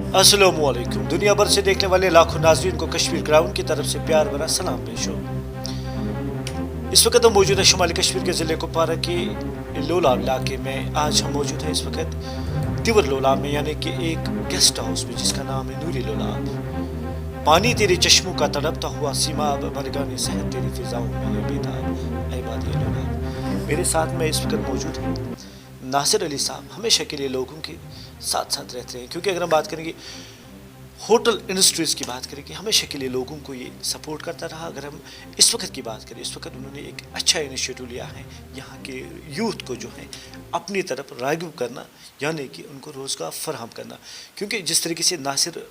अस्सलामुअलैकुम। दुनिया भर से देखने वाले लाखों नाज़रीन को कश्मीर ग्राउंड की तरफ से प्यार भरा सलाम पेश हो। इस वक्त हम मौजूद है शुमाली कश्मीर के ज़िले कुपवारा के लोलाब इलाके में। आज हम मौजूद हैं इस वक्त तिवर लोलाब में, यानी कि एक गेस्ट हाउस में जिसका नाम है नूरी लोलाब। पानी तेरे चश्मों का तड़पता हुआ सीमाब, मरगानी सेहत तेरी फिजाओं में ये बेताब, ऐ बादी लोलाब। मेरे साथ में इस वक्त मौजूद हैं नासिर अली साहब। हमेशा के लिए लोगों के साथ साथ रहते हैं, क्योंकि अगर हम बात करेंगे होटल इंडस्ट्रीज़ की बात करें कि हमेशा के लिए लोगों को ये सपोर्ट करता रहा। अगर हम इस वक्त की बात करें, इस वक्त उन्होंने एक अच्छा इनिशिएटिव लिया है यहाँ के यूथ को जो है अपनी तरफ राग़िब करना, यानी कि उनको रोज़गार फराहम करना। क्योंकि जिस तरीके से नासिर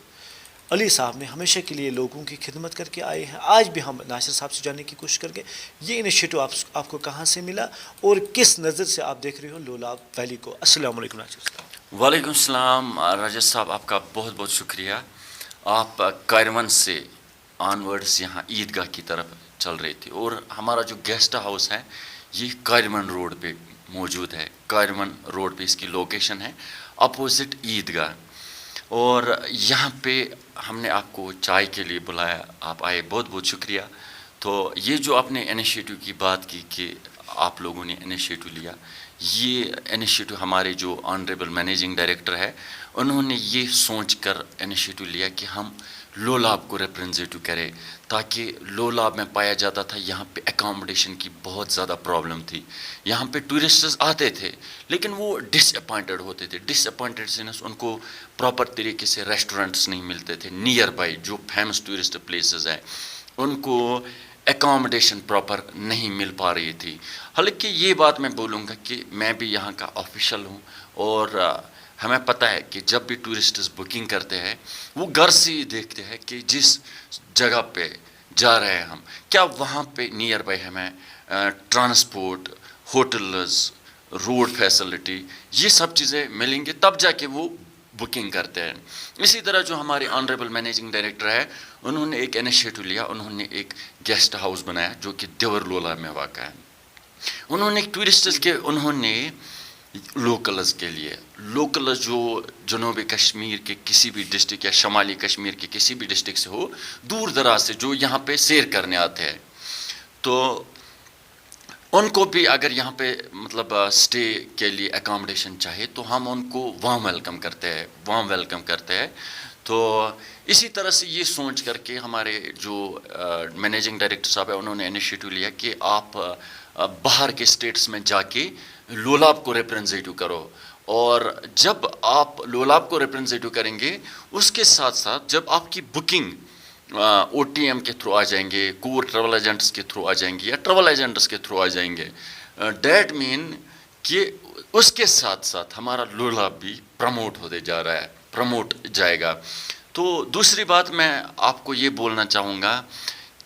अली साहब ने हमेशा के लिए लोगों की खिदमत करके आए हैं, आज भी हम नासिर साहब से जानने की कोशिश करके ये इनिशिएटिव आपको कहाँ से मिला और किस नज़र से आप देख रहे हो लोलाब वैली को। अस्सलाम वालेकुम नासिर साहब। वालेकुम सलाम राजेश साहब, आपका बहुत बहुत शुक्रिया। आप कारवन से ऑनवर्ड्स यहाँ ईदगाह की तरफ चल रही थी और हमारा जो गेस्ट हाउस है ये कारवन रोड पे मौजूद है। कारवन रोड पे इसकी लोकेशन है, अपोजिट ईदगाह। और यहाँ पे हमने आपको चाय के लिए बुलाया, आप आए, बहुत बहुत शुक्रिया। तो ये जो आपने इनिशिएटिव की बात की कि आप लोगों ने इनिशिएटिव लिया, ये इनिशिएटिव हमारे जो ऑनरेबल मैनेजिंग डायरेक्टर है उन्होंने ये सोच कर इनिशिएटिव लिया कि हम लोलाब को रिप्रेजेंटेटिव करें, ताकि लोलाब में पाया जाता था यहाँ पे एकोमोडेशन की बहुत ज़्यादा प्रॉब्लम थी। यहाँ पे टूरिस्ट्स आते थे लेकिन वो डिसअपॉइंटेड होते थे। डिसअपॉइंटेड सिंस उनको प्रॉपर तरीके से रेस्टोरेंट्स नहीं मिलते थे नियर बाई जो फेमस टूरिस्ट प्लेसेस हैं, उनको एकोमोडेशन प्रॉपर नहीं मिल पा रही थी। हालांकि ये बात मैं बोलूँगा कि मैं भी यहाँ का ऑफिशियल हूँ और हमें पता है कि जब भी टूरिस्ट्स बुकिंग करते हैं वो घर से ही देखते हैं कि जिस जगह पे जा रहे हैं हम, क्या वहाँ पे नियर बाई हमें ट्रांसपोर्ट, होटल्स, रोड फैसिलिटी, ये सब चीज़ें मिलेंगे, तब जाके वो बुकिंग करते हैं। इसी तरह जो हमारे ऑनरेबल मैनेजिंग डायरेक्टर है उन्होंने एक इनिशिएटिव लिया, उन्होंने एक गेस्ट हाउस बनाया जो कि देवर लोला में वाक़ा है। उन्होंने टूरिस्ट्स के उन्होंने लोकल्स के लिए, लोकल्स जो जनूबी कश्मीर के किसी भी डिस्ट्रिक्ट या शमाली कश्मीर के किसी भी डिस्ट्रिक्ट से हो, दूर दराज से जो यहाँ पे सैर करने आते हैं, तो उनको भी अगर यहाँ पे मतलब स्टे के लिए एकोमोडेशन चाहे तो हम उनको वार्म वेलकम करते हैं। तो इसी तरह से ये सोच करके हमारे जो मैनेजिंग डायरेक्टर साहब है उन्होंने इनिशिएटिव लिया कि आप बाहर के स्टेट्स में जाके लोलाब को रिप्रेजेंटेटिव करो। और जब आप लोलाब को रिप्रेजेंटेटिव करेंगे उसके साथ साथ जब आपकी बुकिंग OTM के थ्रू आ जाएंगे, कोर ट्रैवल एजेंट्स के थ्रू आ जाएंगे या ट्रैवल एजेंट्स के थ्रू आ जाएंगे, डैट मीन कि उसके साथ साथ हमारा लोलाब भी प्रमोट होते जा रहा है, प्रमोट जाएगा। तो दूसरी बात मैं आपको ये बोलना चाहूँगा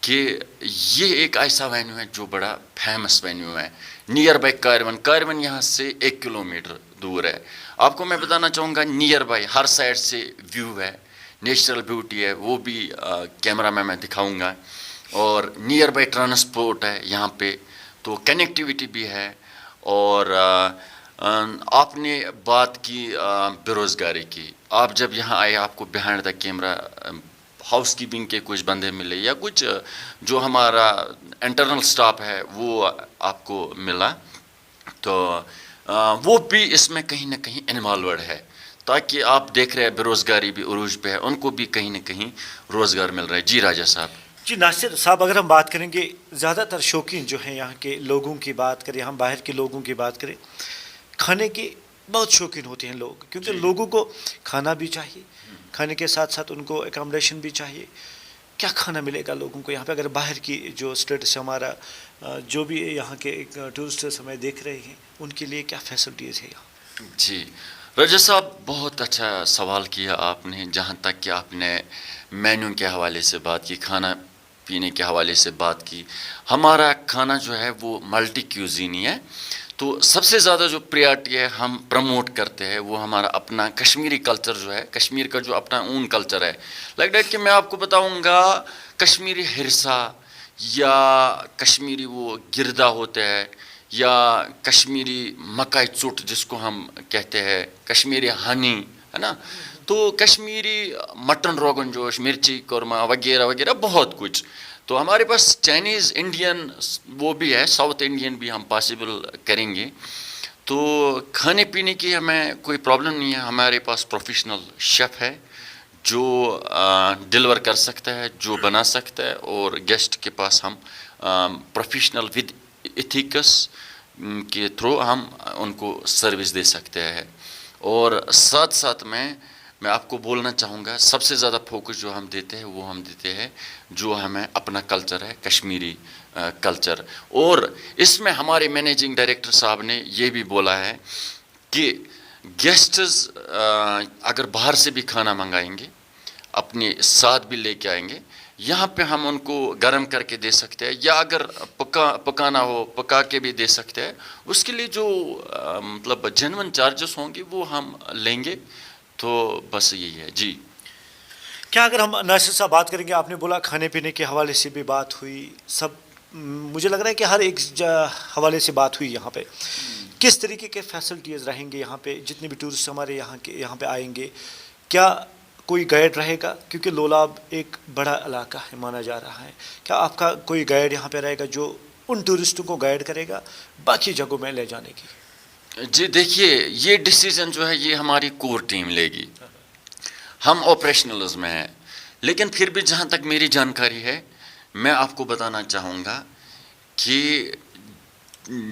कि ये एक ऐसा वेन्यू है जो बड़ा फेमस वेन्यू है नियर बाई कारवन यहाँ से 1 किलोमीटर दूर है। आपको मैं बताना चाहूँगा नियर बाई हर साइड से व्यू है, नेचुरल ब्यूटी है, वो भी कैमरा में मैं दिखाऊंगा। और नियर बाई ट्रांसपोर्ट है यहाँ पे, तो कनेक्टिविटी भी है। और आपने बात की बेरोज़गारी की, आप जब यहाँ आए आपको behind the camera house keeping के कुछ बंदे मिले या कुछ जो हमारा इंटरनल स्टाफ है वो आपको मिला, तो वो भी इसमें कहीं ना कहीं इन्वॉल्वड है, ताकि आप देख रहे हैं बेरोज़गारी भी उरूज पे है, उनको भी कहीं ना कहीं रोज़गार मिल रहा है। जी राजा साहब। जी नासिर साहब, अगर हम बात करेंगे ज़्यादातर शौकीन जो हैं यहाँ के लोगों की बात करें, हम बाहर के लोगों की बात करें, खाने के बहुत शौकीन होते हैं लोग, क्योंकि लोगों को खाना भी चाहिए, खाने के साथ साथ उनको एकोमोडेशन भी चाहिए। क्या खाना मिलेगा लोगों को यहाँ पे? अगर बाहर की जो स्टेट्स हमारा जो भी यहाँ के टूरिस्ट्स हमें देख रहे हैं उनके लिए क्या फैसिलिटीज़ है यहाँ? जी रजा साहब, बहुत अच्छा सवाल किया आपने। जहाँ तक कि आपने मेन्यू के हवाले से बात की, खाना पीने के हवाले से बात की, हमारा खाना जो है वो मल्टी क्यूजीनी है। तो सबसे ज़्यादा जो प्रायोरिटी है हम प्रमोट करते हैं वो हमारा अपना कश्मीरी कल्चर जो है, कश्मीर का जो अपना ऊन कल्चर है। लाइक डेट कि मैं आपको बताऊंगा कश्मीरी हिरसा या कश्मीरी वो गिरदा होता है या कश्मीरी मकाई चुट जिसको हम कहते हैं, कश्मीरी हनी, है ना। تو کشمیری مٹن روغن جوش, مرچی قورمہ وغیرہ وغیرہ بہت کچھ. تو ہمارے پاس چائنیز انڈین وہ بھی ہے, ساؤتھ انڈین بھی ہم پاسبل کریں گے. تو کھانے پینے کی ہمیں کوئی پرابلم نہیں ہے, ہمارے پاس پروفیشنل شیف ہے جو ڈیلیور کر سکتا ہے, جو بنا سکتا ہے, اور گیسٹ کے پاس ہم پروفیشنل ود ایتھکس کے تھرو ہم ان کو سروس دے سکتے ہیں. اور ساتھ ساتھ میں آپ کو بولنا چاہوں گا, سب سے زیادہ فوکس جو ہم دیتے ہیں وہ ہم دیتے ہیں جو ہمیں اپنا کلچر ہے, کشمیری کلچر. اور اس میں ہمارے مینیجنگ ڈائریکٹر صاحب نے یہ بھی بولا ہے کہ گیسٹز اگر باہر سے بھی کھانا منگائیں گے, اپنے ساتھ بھی لے کے آئیں گے, یہاں پہ ہم ان کو گرم کر کے دے سکتے ہیں, یا اگر پکانا ہو پکا کے بھی دے سکتے ہیں. اس کے لیے جو مطلب جینون چارجز ہوں گے وہ ہم لیں گے. تو بس یہی ہے جی. کیا اگر ہم ناصر صاحب بات کریں گے, آپ نے بولا کھانے پینے کے حوالے سے بھی بات ہوئی, سب مجھے لگ رہا ہے کہ ہر ایک حوالے سے بات ہوئی. یہاں پہ کس طریقے کے فیسلٹیز رہیں گے یہاں پہ, جتنے بھی ٹورسٹ ہمارے یہاں پہ آئیں گے, کیا کوئی گائیڈ رہے گا؟ کیونکہ لولاب ایک بڑا علاقہ ہے مانا جا رہا ہے. کیا آپ کا کوئی گائیڈ یہاں پہ رہے گا جو ان ٹورسٹوں کو گائیڈ کرے گا باقی جگہوں میں لے جانے کی؟ جی دیکھیے, یہ ڈیسیزن جو ہے یہ ہماری کور ٹیم لے گی. ہم آپریشنلز میں ہیں, لیکن پھر بھی جہاں تک میری جانکاری ہے میں آپ کو بتانا چاہوں گا کہ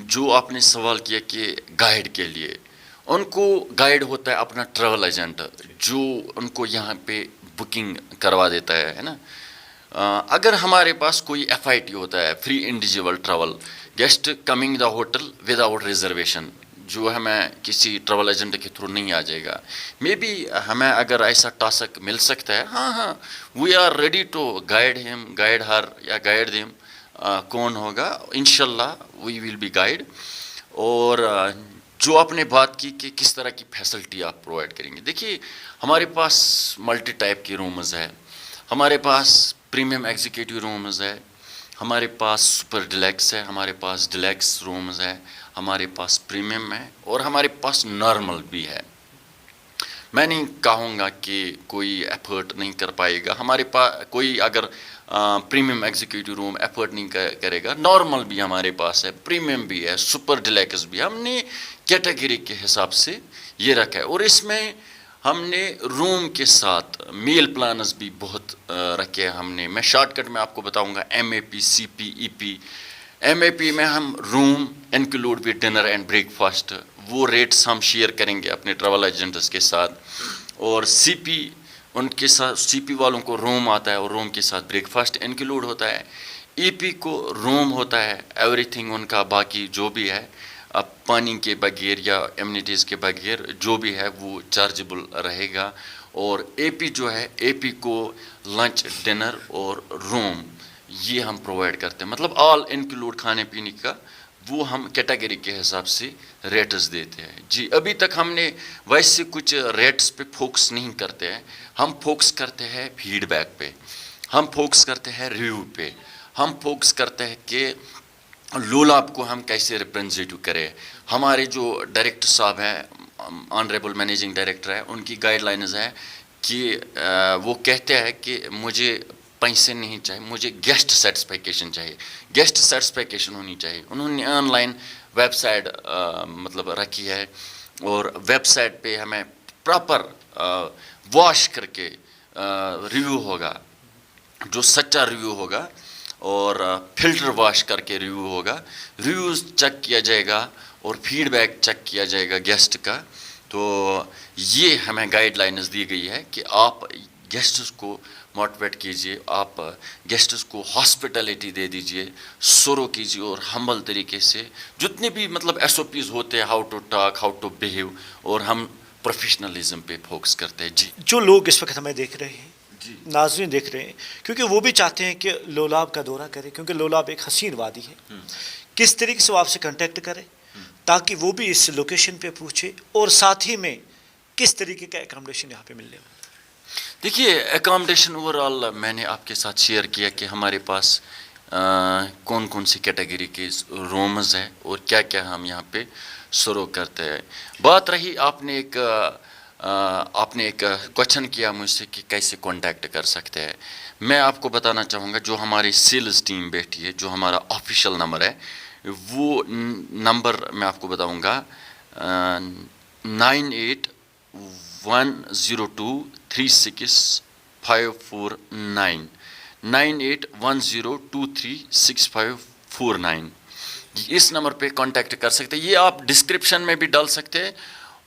جو آپ نے سوال کیا کہ گائیڈ کے لیے, ان کو گائیڈ ہوتا ہے اپنا ٹریول ایجنٹ جو ان کو یہاں پہ بکنگ کروا دیتا ہے نا. اگر ہمارے پاس کوئی ایف آئی ٹی ہوتا ہے, free individual travel, guest coming the hotel with out reservation, جو ہمیں کسی ٹریول ایجنٹ کے تھرو نہیں آ جائے گا. مے بی ہمیں اگر ایسا ٹاسک مل سکتا ہے, ہاں we are ready to guide him, guide her یا گائیڈ دیم. کون ہوگا انشاءاللہ وی ول بی گائیڈ. اور جو آپ نے بات کی کہ کس طرح کی فیسلٹی آپ پرووائڈ کریں گے, دیکھیے ہمارے پاس ملٹی ٹائپ کی رومز ہے, ہمارے پاس پریمیم ایگزیکیٹو رومز ہے, ہمارے پاس سپر ڈیلیکس ہے, ہمارے پاس ڈیلیکس رومز ہے, ہمارے پاس پریمیم ہے, اور ہمارے پاس نارمل بھی ہے. میں نہیں کہوں گا کہ کوئی ایفرٹ نہیں کر پائے گا. ہمارے پاس کوئی اگر پریمیم ایگزیکیٹو روم ایفرٹ نہیں کرے گا, نارمل بھی ہمارے پاس ہے, پریمیم بھی ہے, سپر ڈیلیکس بھی. ہم نے کیٹیگری کے حساب سے یہ رکھا ہے, اور اس میں ہم نے روم کے ساتھ میل پلانز بھی بہت رکھے ہیں. ہم نے, میں شارٹ کٹ میں آپ کو بتاؤں گا, ایم اے پی, سی پی, ای پی. ایم اے پی میں ہم room include with dinner and breakfast, وہ ریٹس ہم شیئر کریں گے اپنے ٹریول ایجنٹس کے ساتھ. اور سی پی, ان کے ساتھ سی پی والوں کو روم آتا ہے اور روم کے ساتھ بریک فاسٹ انکلوڈ ہوتا ہے. ای پی کو روم ہوتا ہے, ایوری تھنگ ان کا باقی جو بھی ہے, اب پانی کے بغیر یا ایمنیٹیز کے بغیر جو بھی ہے وہ چارجبل رہے گا. اور اے پی جو ہے, اے پی کو لنچ, ڈنر اور روم یہ ہم پرووائڈ کرتے ہیں, مطلب آل انکلوڈ کھانے پینے کا, وہ ہم کیٹیگری کے حساب سے ریٹس دیتے ہیں. جی ابھی تک ہم نے ویسے کچھ ریٹس پہ فوکس نہیں کرتے ہیں, ہم فوکس کرتے ہیں فیڈ بیک پہ, ہم فوکس کرتے ہیں ریویو پہ, ہم فوکس کرتے ہیں کہ لولاب کو ہم کیسے ریپرزینٹیو کریں. ہمارے جو ڈائریکٹر صاحب ہیں, آنریبل مینیجنگ ڈائریکٹر ہے, ان کی گائیڈ لائنز ہیں کہ وہ کہتے ہیں کہ مجھے پیسے نہیں چاہیے, مجھے گیسٹ سیٹسفیکیشن چاہیے, گیسٹ سیٹسفیکیشن ہونی چاہیے. انہوں نے آن لائن ویب سائٹ مطلب رکھی ہے, اور ویب سائٹ پہ ہمیں پراپر واش کر کے ریویو ہوگا, جو سچا ریویو ہوگا, اور فلٹر واش کر کے ریویو ہوگا. ریویوز چیک کیا جائے گا اور فیڈ بیک چیک کیا جائے گا گیسٹ کا. تو یہ ہمیں گائیڈ لائنز دی گئی ہے کہ آپ گیسٹس کو موٹیویٹ کیجئے, آپ گیسٹس کو ہاسپٹیلٹی دے دیجئے, سرو کیجئے, اور ہمبل طریقے سے جتنے بھی مطلب ایس او پیز ہوتے ہیں, how to talk, how to behave, اور ہم پروفیشنلزم پہ فوکس کرتے ہیں. جی جو لوگ اس وقت ہمیں دیکھ رہے ہیں, جی ناظرین دیکھ رہے ہیں, کیونکہ وہ بھی چاہتے ہیں کہ لولاب کا دورہ کرے, کیونکہ لولاب ایک حسین وادی ہے, کس طریقے سے وہ آپ سے کنٹیکٹ کرے تاکہ وہ بھی اس لوکیشن پہ پوچھے, اور ساتھ ہی میں کس طریقے کا اکاموڈیشن یہاں پہ ملنے والا؟ دیکھیے اکاموڈیشن اوور آل میں نے آپ کے ساتھ شیئر کیا کہ ہمارے پاس کون کون سی کیٹیگری کے رومز ہیں اور کیا کیا ہم یہاں پہ سرو کرتے ہیں. بات رہی آپ نے ایک आपने एक क्वेश्चन किया मुझसे कि कैसे कांटेक्ट कर सकते हैं. मैं आपको बताना चाहूँगा जो हमारी सेल्स टीम बैठी है, जो हमारा ऑफिशियल नंबर है, वो नंबर मैं आपको बताऊँगा 9810236549 9810236549. इस नंबर पे कांटेक्ट कर सकते हैं. ये आप डिस्क्रिप्शन में भी डाल सकते हैं.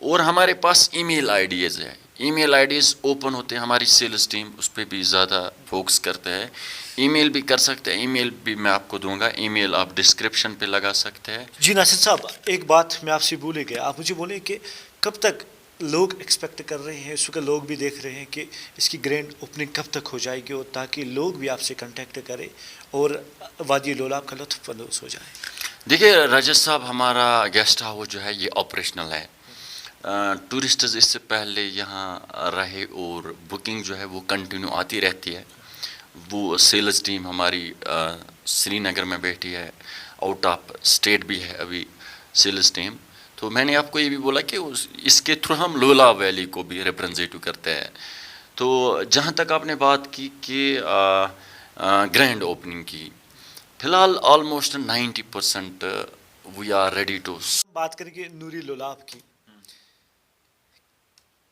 और हमारे पास ईमेल आईडीज़ है. ईमेल आईडीज़ ओपन होते हैं. हमारी सेल्स टीम उस पर भी ज़्यादा फोकस करते हैं. ईमेल भी कर सकते हैं. ईमेल भी मैं आपको दूंगा. ईमेल आप डिस्क्रिप्शन पे लगा सकते हैं. जी नासिर साहब, एक बात मैं आपसे भूल ही गया. आप मुझे बोलें कि कब तक लोग एक्सपेक्ट कर रहे हैं, इस वक्त लोग भी देख रहे हैं कि इसकी ग्रैंड ओपनिंग कब तक हो जाएगी, और ताकि लोग भी आपसे कांटेक्ट करें और वादी लोलाब का लुत्फ अंदोज हो जाए. देखिए राजेश साहब, हमारा गेस्ट हाउस जो है ये ऑपरेशनल है. टूरिस्ट्स इससे पहले यहाँ रहे और बुकिंग जो है वो कंटिन्यू आती रहती है. वो सेल्स टीम हमारी श्रीनगर में बैठी है. आउट ऑफ स्टेट भी है अभी सेल्स टीम. तो मैंने आपको ये भी बोला कि इसके थ्रू हम लोला वैली को भी रिप्रेजेंट करते हैं. तो जहाँ तक आपने बात की कि ग्रैंड ओपनिंग की, फिलहाल almost 90% we are ready to. बात करेंगे नूरी लोलाब की.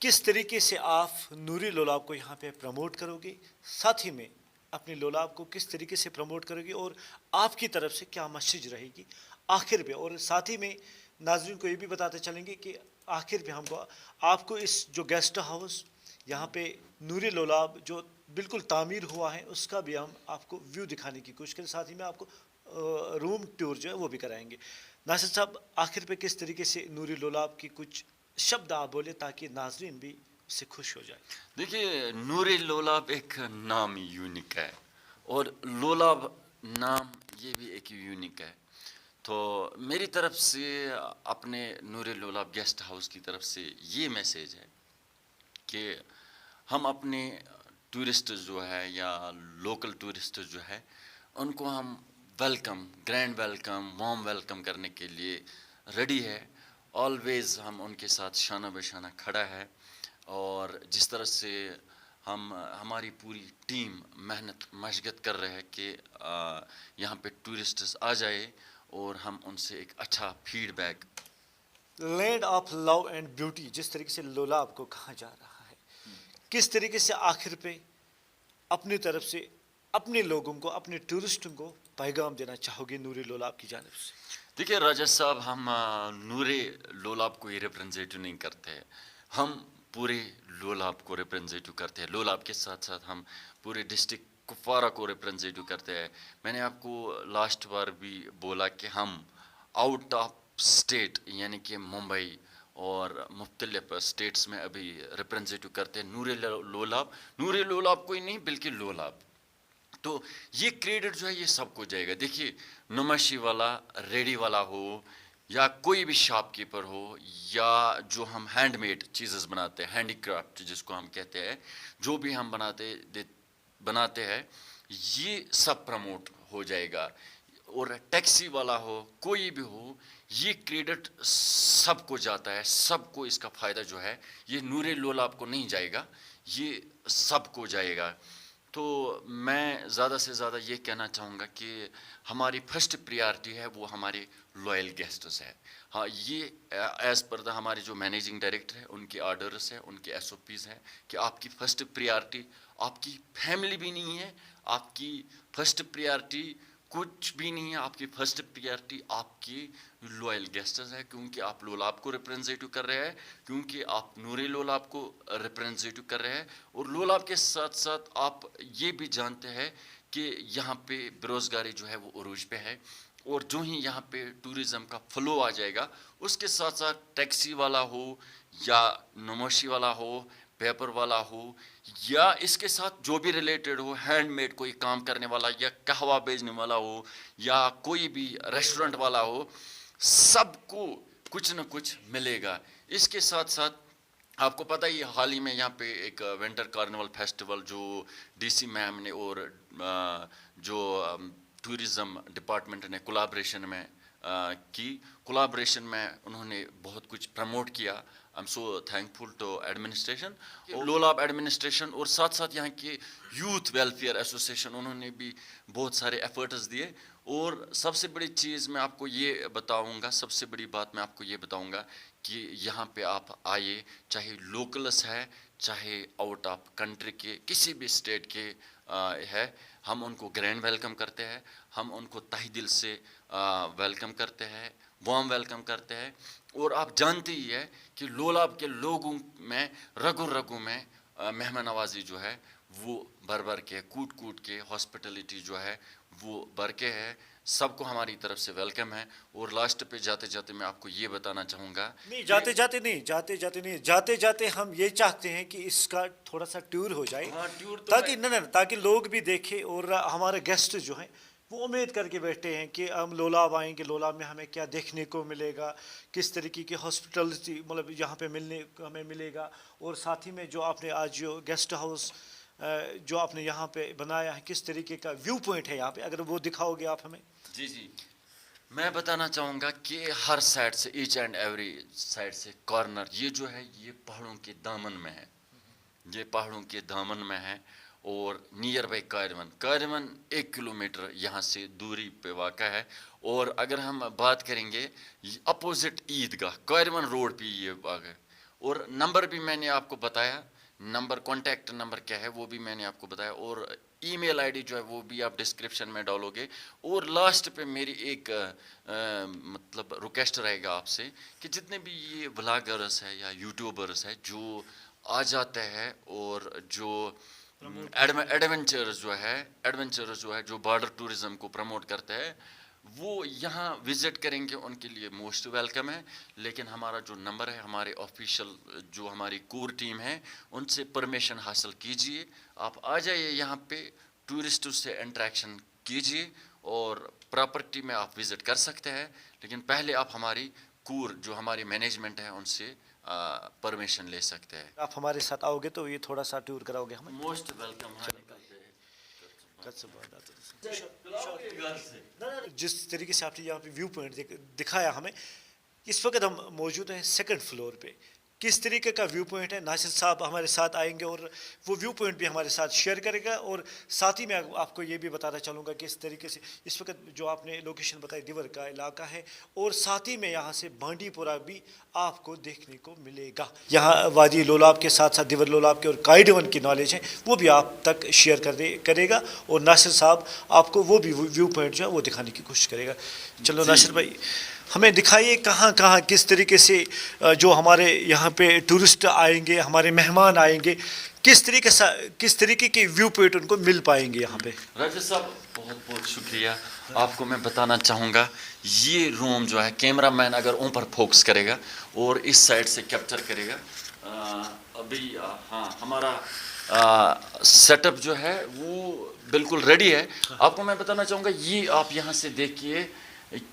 किस तरीके से आप नूरी लोलाब को यहाँ पे प्रमोट करोगे, साथ ही में अपनी लोलाब को किस तरीके से प्रमोट करोगे, और आपकी तरफ से क्या मैसेज रहेगी आखिर पे. और साथ ही में नाज़रीन को ये भी बताते चलेंगे कि आखिर पे हमको आपको इस जो गेस्ट हाउस यहाँ पे नूरी लोलाब जो बिल्कुल तामीर हुआ है उसका भी हम आपको व्यू दिखाने की कोशिश करें. साथ ही में आपको रूम टूर जो है वो भी कराएंगे. नासिर साहब, आखिर पे किस तरीके से नूरी लोलाब की कुछ शब्द आप बोले ताकि नाजरीन भी उससे खुश हो जाए. देखिए, नूरे लोलाब एक नाम यूनिक है और लोलाब नाम ये भी एक यूनिक है. तो मेरी तरफ से अपने नूरे लोलाब गेस्ट हाउस की तरफ से ये मैसेज है कि हम अपने टूरिस्ट जो है या लोकल टूरिस्ट जो है उनको हम welcome, grand welcome, warm welcome करने के लिए रेडी है. ऑलवेज़ हम उनके साथ शाना बशाना खड़ा है. और जिस तरह से हमारी पूरी टीम मेहनत मशगत कर रहे हैं कि यहाँ पे टूरिस्ट्स आ जाए और हम उनसे एक अच्छा feedback. Land of love and beauty जिस तरीके से लोलाब को कहा जा रहा है, किस तरीके से आखिर पे अपनी तरफ से अपने लोगों को, अपने टूरिस्टों को पैगाम देना चाहोगे नूरी लोलाब की जानिब से. देखिए राजेश साहब, हम नूरे लोलाब को ही रिप्रेजेंट नहीं करते हैं. हम पूरे लोलाब को रिप्रेजेंट करते हैं. लोलाब के साथ साथ हम पूरे डिस्ट्रिक्ट कुपवारा को रिप्रेजेंट करते हैं. मैंने आपको लास्ट बार भी बोला कि हम आउट ऑफ स्टेट यानी कि मुंबई और मुख्तलिफ स्टेट्स में अभी रिप्रेजेंट करते हैं नूरे लोलाब. नूरे लोलाब कोई नहीं बल्कि लोलाब. तो ये क्रेडिट जो है ये सबको जाएगा. देखिए, नुमाशी वाला, रेडी वाला हो या कोई भी शॉपकीपर हो या जो हम हैंडमेड चीज़ें बनाते हैं, हैंडीक्राफ्ट जिसको हम कहते हैं, जो भी हम बनाते हैं ये सब प्रमोट हो जाएगा. और टैक्सी वाला हो, कोई भी हो, ये क्रेडिट सबको जाता है. सबको इसका फ़ायदा जो है ये नूरे लोलाब को नहीं जाएगा, ये सबको जाएगा. तो मैं ज़्यादा से ज़्यादा ये कहना चाहूँगा कि हमारी फर्स्ट प्रायोरिटी है वो हमारे लॉयल गेस्ट्स है. हाँ, ये एज़ पर द हमारे जो मैनेजिंग डायरेक्टर है उनके ऑर्डर्स है, उनके SOPs है कि आपकी फर्स्ट प्रायोरिटी आपकी फैमिली भी नहीं है, आपकी फर्स्ट प्रायोरिटी कुछ भी नहीं है. आपकी फर्स्ट प्रायोरिटी आपकी लॉयल गेस्ट्स है, क्योंकि आप लोलाब को रिप्रेजेंट कर रहे हैं, क्योंकि आप नूरे लोलाब को रिप्रेजेंट कर रहे हैं. और लोलाब के साथ साथ आप ये भी जानते हैं कि यहाँ पे बेरोज़गारी जो है वो उरूज पे है. और जो ही यहाँ पे टूरिज़म का फ्लो आ जाएगा, उसके साथ साथ टैक्सी वाला हो या नमोशी वाला हो, पेपर वाला हो या इसके साथ जो भी रिलेटेड हो, हैंडमेड कोई काम करने वाला या कहवा बेचने वाला हो या कोई भी रेस्टोरेंट वाला हो, सबको कुछ न कुछ मिलेगा. इसके साथ साथ आपको पता ही हाल ही में यहाँ पे एक विंटर कार्निवल फेस्टिवल जो DC मैम ने और जो टूरिज़म डिपार्टमेंट ने कोलैबोरेशन में कोलैबोरेशन में उन्होंने बहुत कुछ प्रमोट किया. I am so thankful to administration, Lolab administration और साथ साथ यहाँ के यूथ वेलफेयर एसोसिएशन, उन्होंने भी बहुत सारे एफर्ट्स दिए। और सबसे बड़ी चीज़ मैं आपको ये बताऊंगा, सबसे बड़ी बात मैं आपको ये बताऊंगा कि यहाँ पे आप आइए, चाहे लोकल्स है चाहे आउट ऑफ कंट्री के किसी भी स्टेट के है, हम उनको ग्रैंड वेलकम करते हैं, हम उनको तहे दिल से वेलकम करते हैं, वार्म वेलकम करते हैं। और आप जानते ही है कि लोलाब के लोगों में रगों रगों में मेहमान नवाजी जो है वो भर भर के, कूट कूट के, हॉस्पिटलिटी जो है वो भर के है। सबको हमारी तरफ से वेलकम है। और लास्ट पे जाते जाते मैं आपको ये बताना चाहूँगा, नहीं जाते जाते हम ये चाहते हैं कि इसका थोड़ा सा टूर हो जाए, हाँ, टूर तो ताकि ताकि लोग भी देखें और हमारे गेस्ट जो हैं वो उम्मीद करके बैठे हैं कि हम लोलाब आएंगे, लोलाब में हमें क्या देखने को मिलेगा, किस तरीके की हॉस्पिटलिटी मतलब यहाँ पे हमें मिलेगा। और साथ ही में जो आपने आज जो गेस्ट हाउस जो आपने यहाँ पे बनाया है, किस तरीके का व्यू पॉइंट है यहाँ पे, अगर वो दिखाओगे आप हमें। जी जी, मैं बताना चाहूँगा कि हर साइड से, ईच एंड एवरी साइड से कॉर्नर, ये जो है ये पहाड़ों के दामन में है, ये पहाड़ों के दामन में है। और नियर बाई कायरमन 1 किलोमीटर यहाँ से दूरी पे वाक़ा है। और अगर हम बात करेंगे अपोजिट ईदगाह कायरमन रोड पे ये वाक़ा है। और नंबर भी मैंने आपको बताया, नंबर कॉन्टैक्ट नंबर क्या है वो भी मैंने आपको बताया। और ईमेल आईडी जो है वो भी आप डिस्क्रिप्शन में डालोगे। और लास्ट पे मेरी एक मतलब रिक्वेस्ट रहेगा आपसे कि जितने भी ये व्लॉगर्स है या यूट्यूबर्स है जो आ जाते हैं और जो एडवेंचर्स जो है जो बॉर्डर टूरिज़म को प्रमोट करते हैं, वो यहाँ विज़िट करेंगे, उनके लिए मोस्ट वेलकम है। लेकिन हमारा जो नंबर है, हमारे ऑफिशियल जो हमारी कोर टीम है, उनसे परमिशन हासिल कीजिए, आप आ जाइए यहाँ पे, टूरिस्टों से इंटरेक्शन कीजिए और प्रॉपर्टी में आप विज़िट कर सकते हैं। लेकिन पहले आप हमारी कोर जो हमारी मैनेजमेंट है उनसे परमिशन ले सकते हैं। आप हमारे साथ आओगे तो ये थोड़ा सा टूर कराओगे हमें। Most welcome. जिस तरीके से आपने यहाँ पे व्यू पॉइंट दिखाया हमें, इस वक्त हम मौजूद हैं 2nd फ्लोर पे। किस तरीके का व्यू पॉइंट है, नासिर साहब हमारे साथ आएंगे और वो व्यू पॉइंट भी हमारे साथ शेयर करेगा। और साथ ही मैं आपको ये भी बताना चाहूँगा कि इस तरीके से इस वक्त जो आपने लोकेशन बताई दिवर का इलाका है, और साथ ही में यहाँ से बांडीपुरा भी आपको देखने को मिलेगा। यहाँ वादी लोलाब के साथ साथ दिवर लोलाब के और कायडवन की नॉलेज है वो भी आप तक शेयर करेगा। और नासिर साहब आपको वो भी व्यू पॉइंट जो है वो दिखाने की कोशिश करेगा। चलो नासिर भाई हमें दिखाइए कहाँ कहाँ किस तरीके से जो हमारे यहाँ पे टूरिस्ट आएंगे, हमारे मेहमान आएंगे, किस तरीके के व्यू पॉइंट उनको मिल पाएंगे यहाँ पे। राजेश साहब बहुत बहुत शुक्रिया। आपको मैं बताना चाहूँगा, ये रूम जो है कैमरामैन अगर ऊपर फोकस करेगा और इस साइड से कैप्चर करेगा, अभी हाँ हमारा सेटअप जो है वो बिल्कुल रेडी है। आपको मैं बताना चाहूँगा, ये आप यहाँ से देखिए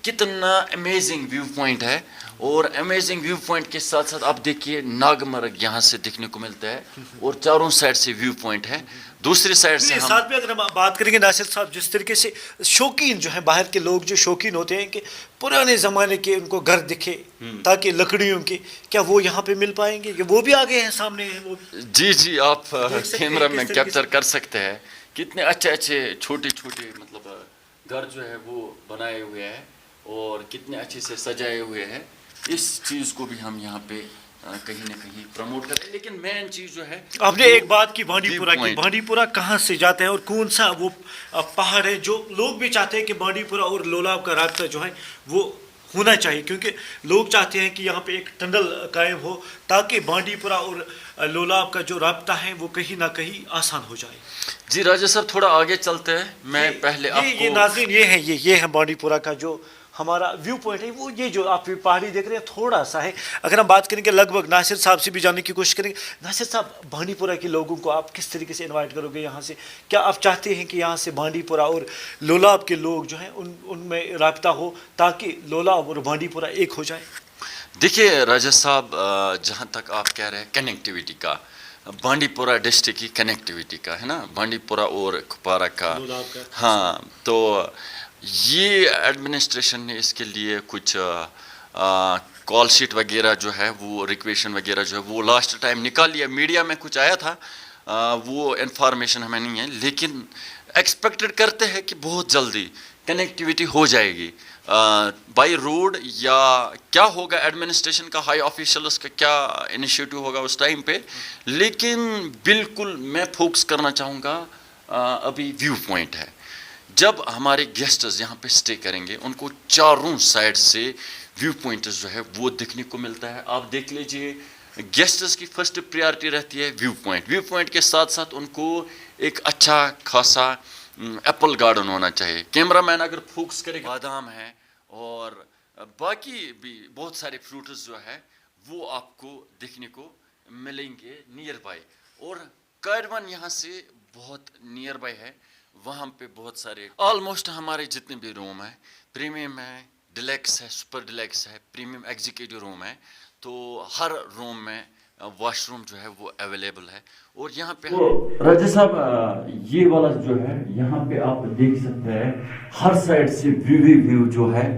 कितना अमेजिंग व्यू पॉइंट है। और अमेजिंग व्यू पॉइंट के साथ साथ आप देखिए नागमर्ग यहाँ से देखने को मिलता है और चारों साइड से व्यू पॉइंट है। दूसरी साइड से हम साथ में अगर हम बात करेंगे नासिर साहब, जिस तरीके से शौकीन जो है, बाहर के लोग जो शौकीन होते हैं कि पुराने ज़माने के उनको घर दिखे ताकि लकड़ियों के, क्या वो यहाँ पे मिल पाएंगे कि वो भी आगे हैं सामने हैं वो? जी जी, आप कैमरा में कैप्चर कर सकते हैं कितने अच्छे अच्छे छोटे छोटे मतलब घर जो है वो बनाए हुए हैं और कितने अच्छे से सजाए हुए हैं। इस चीज़ को भी हम यहाँ पे कहीं ना कहीं प्रमोट करें। लेकिन मेन चीज़ जो है, आपने एक बात की बांडीपुरा की, बांडीपुरा कहाँ से जाता है और कौन सा वो पहाड़ है जो लोग भी चाहते हैं कि बांडीपुरा और लोलाब का रास्ता जो है वो होना चाहिए, क्योंकि लोग चाहते हैं कि यहाँ पे एक टनल कायम हो ताकि बांडीपुरा और लोलाब का जो रास्ता है वो कहीं ना कहीं आसान हो जाए। जी राजेश सर, थोड़ा आगे चलते हैं। मैं पहले आपको ये नाज़रीन ये है बांडीपुरा का जो हमारा व्यू पॉइंट है, वो ये जो आप पहाड़ी देख रहे हैं थोड़ा सा है। अगर हम बात करेंगे लगभग, नासिर साहब से भी जानने की कोशिश करेंगे। नासिर साहब, बांडीपुरा के लोगों को आप किस तरीके से इनवाइट करोगे यहाँ से? क्या आप चाहते हैं कि यहाँ से बांडीपुरा और लोलाब के लोग जो हैं उनमें राब्ता हो ताकि लोलाब और बांडीपुरा एक हो जाए? देखिए राजेश साहब, जहाँ तक आप कह रहे हैं कनेक्टिविटी का, बांडीपुरा डिस्ट्रिक्ट की कनेक्टिविटी का है ना, बांडीपुरा और कुपवारा का, हाँ, तो ये एडमिनिस्ट्रेशन ने इसके लिए कुछ कॉल शीट वगैरह जो है वो रिक्वेशन वगैरह जो है वो लास्ट टाइम निकाल लिया, मीडिया में कुछ आया था, वो इन्फॉर्मेशन हमें नहीं है, लेकिन एक्सपेक्टेड करते हैं कि बहुत जल्दी कनेक्टिविटी हो जाएगी बाई रोड, या क्या होगा एडमिनिस्ट्रेशन का, हाई ऑफिशियल्स का क्या इनिशिएटिव होगा उस टाइम पे। लेकिन बिल्कुल मैं फोकस करना चाहूँगा अभी व्यू पॉइंट है। जब हमारे गेस्ट्स यहाँ पे स्टे करेंगे उनको चारों साइड से व्यू पॉइंट जो है वो देखने को मिलता है। आप देख लीजिए, गेस्ट्स की फर्स्ट प्रायोरिटी रहती है व्यू पॉइंट। व्यू पॉइंट के साथ साथ उनको एक अच्छा खासा एप्पल गार्डन होना चाहिए। कैमरामैन अगर फोकस करे, बादाम है और बाकी भी बहुत सारे फ्रूट्स जो है वो आपको देखने को मिलेंगे नियर बाय। और कारवान यहाँ से बहुत नियर बाय है, वहाँ पे बहुत सारे ऑलमोस्ट हमारे जितने भी रूम है, प्रीमियम है, डिलैक्स है, सुपर डिलैक्स है, प्रीमियम एग्जीक्यूटिव रूम है, तो हर रूम में वॉशरूम जो है वो अवेलेबल है। और यहाँ पे राजा साहब ये वाला जो है यहाँ पे आप देख सकते हैं, हर साइड से व्यू जो है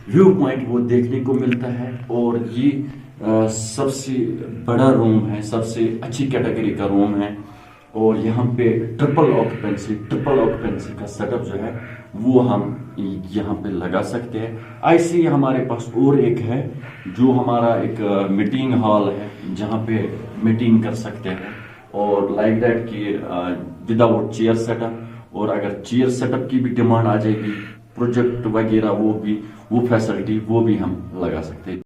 व्यू पॉइंट वो देखने को मिलता है। और ये सबसे बड़ा रूम है, सबसे अच्छी कैटेगरी का रूम है। और यहाँ पे ट्रिपल ऑक्यूपेंसी का सेटअप जो है वो हम यहाँ पे लगा सकते हैं। ऐसे ही हमारे पास और एक है जो हमारा एक मीटिंग हॉल है जहाँ पे मीटिंग कर सकते हैं, और लाइक दैट कि विदाउट चेयर सेटअप। और अगर चेयर सेटअप की भी डिमांड आ जाएगी, प्रोजेक्ट वगैरह वो फैसिलिटी वो भी हम लगा सकते हैं।